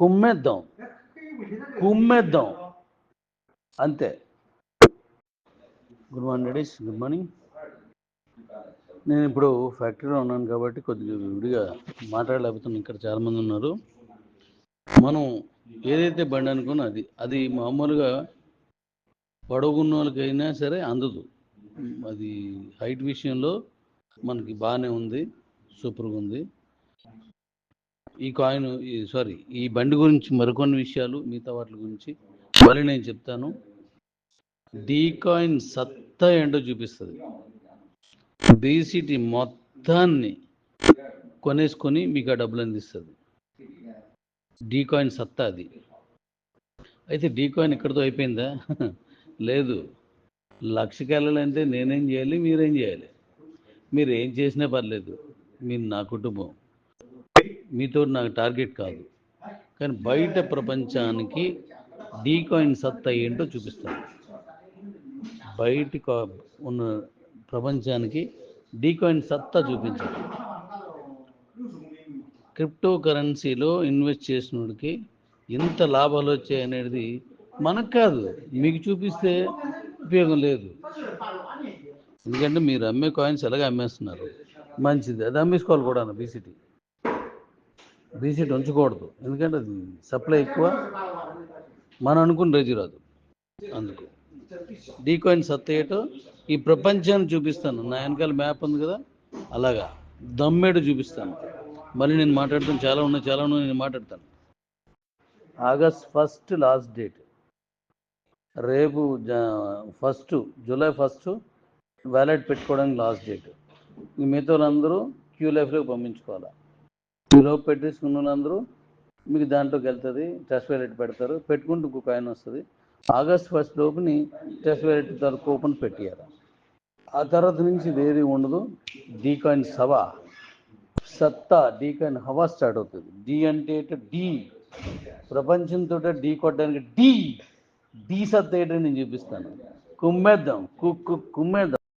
కుమ్మేద్దాం కుమ్మేద్దాం అంతే. Good morning ladies, good morning. నేను ఇప్పుడు ఫ్యాక్టరీలో ఉన్నాను కాబట్టి కొద్దిగా విడిగా మాట్లాడలేకపోతున్నాను. ఇక్కడ చాలామంది ఉన్నారు. మనం ఏదైతే బండి అనుకున్నా అది మామూలుగా పొడవున్న వాళ్ళకైనా సరే అందదు. అది హైట్ విషయంలో మనకి బాగానే ఉంది, సూపర్గా ఉంది. ఈ బండి గురించి మరికొన్ని విషయాలు మిగతా వాటి గురించి మళ్ళీ నేను చెప్తాను. డీ కాయిన్ సత్తా ఏంటో చూపిస్తుంది. బీసీటీ మొత్తాన్ని కొనేసుకొని మీకు ఆ డబ్బులు అందిస్తుంది. డీ కాయిన్ సత్తా అది. అయితే డీ కాయిన్ ఇక్కడితో అయిపోయిందా? లేదు. 1,00,000కి వెళ్ళాలంటే నేనేం చేయాలి, మీరేం చేయాలి? మీరు ఏం చేసినా పర్లేదు, మీరు నా కుటుంబం, మీతో నాకు టార్గెట్ కాదు. కానీ బయట ప్రపంచానికి డీ కాయిన్ సత్తా ఏంటో చూపిస్తాను. బయట ఉన్న ప్రపంచానికి డీ కాయిన్ సత్తా చూపించాలి. క్రిప్టో కరెన్సీలో ఇన్వెస్ట్ చేసినోడికి ఎంత లాభాలు వచ్చాయనేది మనకు కాదు, మీకు చూపిస్తే ఉపయోగం లేదు. ఎందుకంటే మీరు అమ్మే కాయిన్స్ ఎలాగ అమ్మేస్తున్నారు, మంచిది, అది అమ్మేసుకోవాలి కూడా. బీసీటీ ఉంచకూడదు, ఎందుకంటే అది సప్లై ఎక్కువ, మనం అనుకున్న రేజు రాదు. అందుకు డీ కాయిన్ సత్తా ఏటో ఈ ప్రపంచాన్ని చూపిస్తాను. నా వెనకాల మ్యాప్ ఉంది కదా, అలాగా దమ్మేడు చూపిస్తాను. మళ్ళీ నేను మాట్లాడతాను, చాలా ఉన్నాయి, నేను మాట్లాడతాను. August 1st last date. రేపు జూలై 1 వ్యాలెట్ పెట్టుకోవడానికి లాస్ట్ డేట్. మిగతా వాళ్ళందరూ క్యూ లైఫ్లోకి పంపించుకోవాలి. క్యూలోకి పెట్టేసుకున్న వాళ్ళందరూ మీకు దాంట్లోకి వెళ్తుంది, టెస్ట్ వ్యాలెట్ పెడతారు, పెట్టుకుంటూ ఇంకో కాయిన్ వస్తుంది. August 1 లోపుని టెస్ట్ వ్యాలెట్ కూపన్ పెట్టేయాలి. ఆ తర్వాత నుంచి ఇదేది ఉండదు. డీ కాయిన్ సత్తా డీ కాయిన్ హవా స్టార్ట్ అవుతుంది. డీ అంటే డీ, ప్రపంచంతో డీ కొట్టడానికి డీ సత్తా ఏంటని నేను చూపిస్తాను. కుమ్మేద్దాం.